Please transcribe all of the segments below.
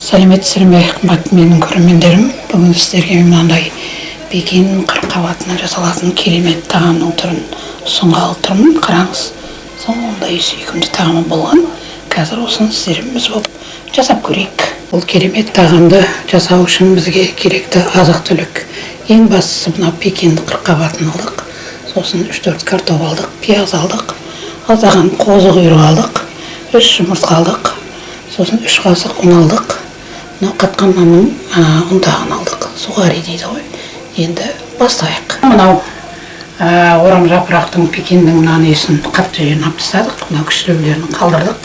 Сәлеметсіздер ме, қымбатты менің көрермендерім. Бүгін сіздерге мынандай Пекин қырыққабатына жасалатын керемет тағамның түрін ұсынғалы тұрмын. Қараңыз, сондай сүйкімді тағамы болған. Қазір осыны сіздеріміз болып жасап көрейік. Бұл керемет тағамды жасау үшін бізге керекті азық-түлік. Ең бастысы мына Пекин қырыққабатын алдық. Сосын 3-4 картоп алдық, пияз алдық, аздаған қозы құйрық алдық, 3 жұмыртқа алдық. Сосын 3 қасық ұн алдық. Мынау қатқан нанның ұнтағын алдық. Сухари дейді ғой. Енді бастайық. Мынау орам жапырақтың Пекиннің нанесын қатты жерін алып тастадық. Мынау кішілеулерін қалдырдық.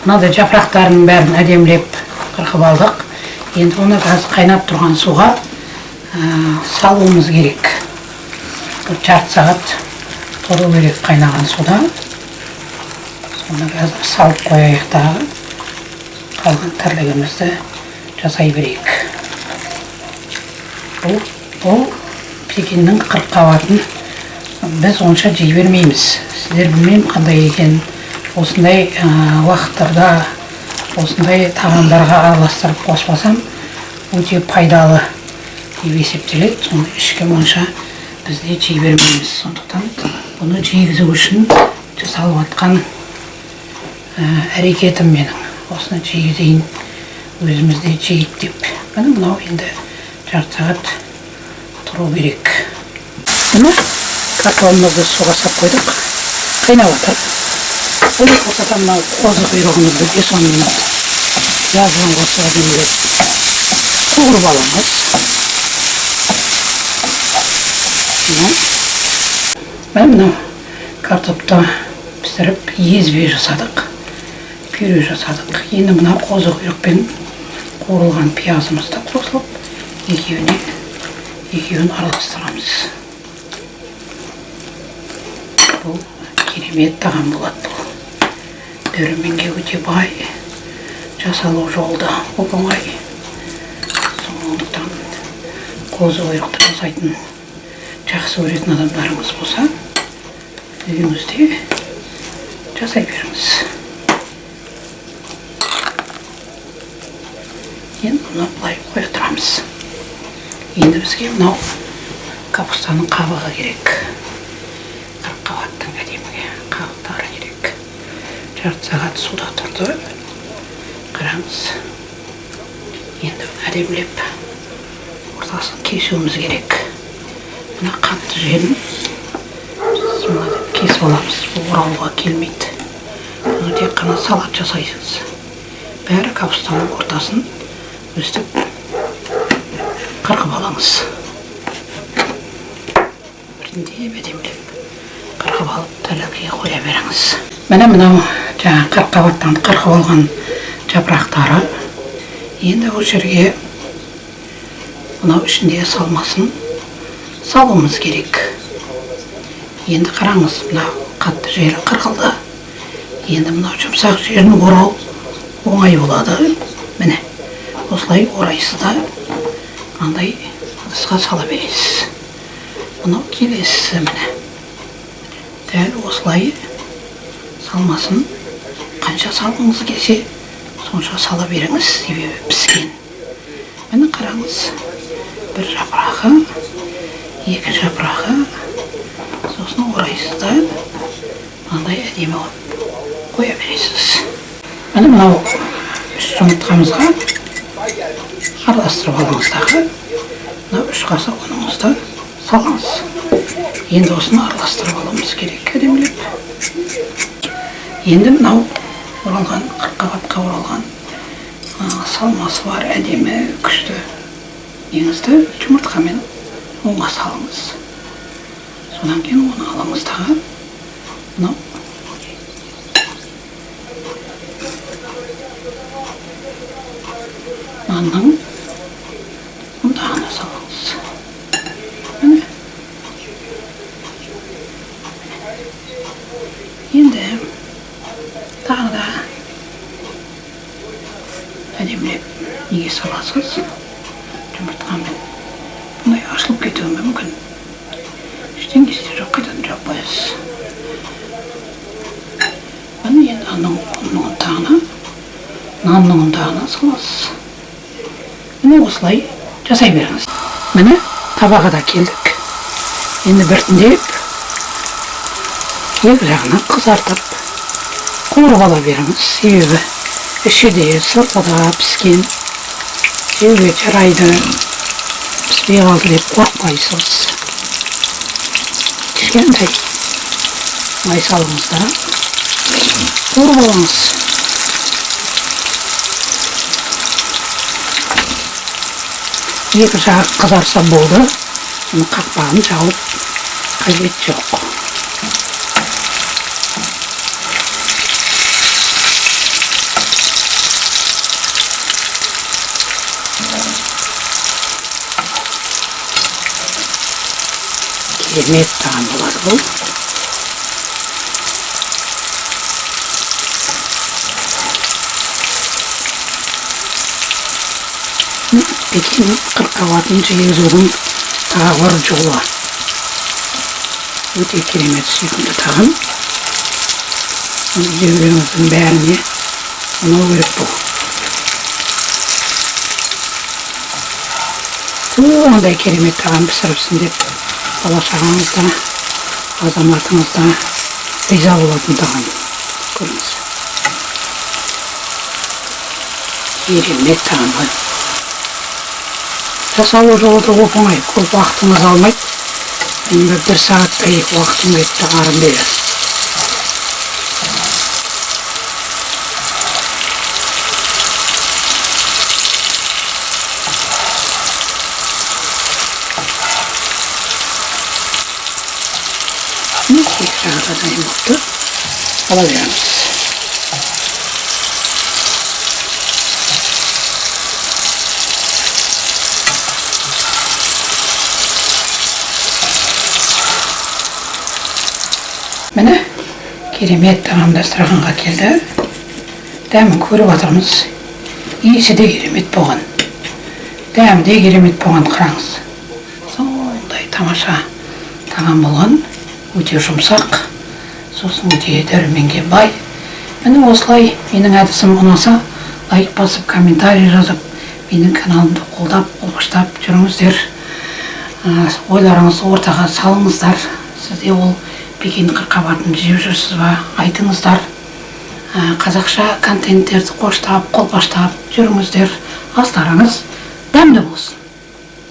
Мынадай жапырақтарының бәрін әдемілеп қырқып алдық. Енді оны қазір қайнап тұрған суға салуымыз керек. Бір жарты сағат тұру керек қайнаған суда. Соны қазір салып қояйық дағы. Қалған тірлігімізді жасай берейік. Бұл Пекиннің қырыққабатын біз онша жей бермейміз. Сіздер білмеймін қандай екен. Осындай уақыттарда осындай тағамдарға араластырып қоспасам өте пайдалы деп есептеледі. Соны ешкім онша бізде жей бермейміз. Сондықтан бұны жегізу үшін жасалып жатқан әрекетім менің. Осыны жегізейін, өзімізде жейік деп. Мынау енді жарты сағат тұру керек. Мына картофелімізді суға салып қойдық. Қайнап отыр. Бұл ортада мынау қозы құйрығымызды де сонымен пиязбен қосып әдемілеп қуырып аламыз. Мынау картопты пісіріп езбе жасадық. Пюре жасадық. Енді мына қозы құйрықпен қуырылған пиязымыз да қосылып, екеуін араластырамыз. Бұл керемет тағам болады бұл. Дәруменге өте бай, жасалу жолда оп-оңай. Сондықтан қозы құйрықты жасайтын жақсы көретін адамдарыңыз болса, үйіңізде жасай беріңіз. Енді мұны бұлай қоя тұрамыз. Енді бізге мынау капустаның қабығы керек. Қырыққабаттың әдеміге қабықтары керек. Жарты сағат суда тұрды. Қараңыз. Енді әдемілеп ортасын кесуіміз керек. Мына қатты жерін мына кесіп аламыз. Бұл орауға келмейді. Бұны тек қана салат жасайсыз. Бәрі капустаның ортасын өстіп қырқып алыңыз. Бірінде әдемілеп қырқып алып тәліге қоя беріңіз. Мынау жаңа қырыққабаттан қырқып алған жапырақтары. Енді бұл жерге мынау ішінде салмасын салуымыз керек. Енді қараңыз, мынау қатты жері қырқылды. Енді мынау жұмсақ жерін орау оңай болады. Міне. Осылай орайсызда мынандай ыдысқа сала бересіз. Мынау келесісі міне. Дәл осылай салмасын қанша салғыңыз келсе, сонша сала беріңіз, себебі піскен. Міне қараңыз, бір жапырағы, екі жапырағы, сосын орайсызда мынандай әдемі қоя бересіз. Міне мынау жұмыртқамызға араластырып алыңыздағы. Мынау 3 қасық ұныңызды салыңыз. Енді осыны араластырып алуымыз керек әдемілеп. Енді мынау оралған, қырыққабатқа оралған салмасы бар әдемі күшті неңізді жұмыртқамен ұнға салыңыз. Содан кейін оны алыңыздағы. Мынау нанның ұнтағына салыңыз. Міне. Енді тағы да әдемілеп неге саласыз? Жұмыртқамен. Бұндай ашылып кетуі мүмкін. Ештеңесі жоқ, қайдан жауып қоясыз. енді ұнның ұнтағына, нанның ұнтағына саласыз. Міне осылай жасай беріңіз. Міне табаға да келдік. Енді біртіндеп екі жағына қызартып қуырып ала беріңіз. Себебі іші де сыртыда піскен, жеуге жарайды. Піспей қалды деп қорықпайсыз. Кішкентай май салыңыз да қуырып алыңыз. Екі жағы қызарса болды. Қақпағын жауып қажет жоқ. Керемет тағам болады бұл. Пекин қырыққабатын жегізудің тағы бір жолы. Өте керемет сүйкімді тағам. Жеулеріңіздің бәріне ұнау керек бұл. Қандай керемет тағам пісіріпсің деп бала-шағаңыз да, азаматыңыз да риза болатын тағам. Көріңіз. Керемет тағам. Жасалу жолы да оп-оңай, көп уақытыңыз алмайды. Енді 1 сағаттай уақытын тағам береді. Екі жағында дайын болды. Ала беріңіз. Міне, керемет тағам дастарханға келді. Дәмін көріп отырмыз. Иісі де керемет болған. Дәмі де керемет болған, қараңыз. Сондай тамаша тағам болған. Өте жұмсақ, сосын өте дәруменге бай. Міне осылай менің әдісім ұнаса, лайк басып, комментарий жазып, менің каналымды қолдап, қолпаштап жүріңіздер. Ойларыңызды ортаға салыңыздар. Сізде ол Пекин қырыққабатын жеп жүрсіз ба? Айтыңыздар. Қазақша контенттерді қоштап, қолпаштап жүріңіздер. Астарыңыз дәмді болсын.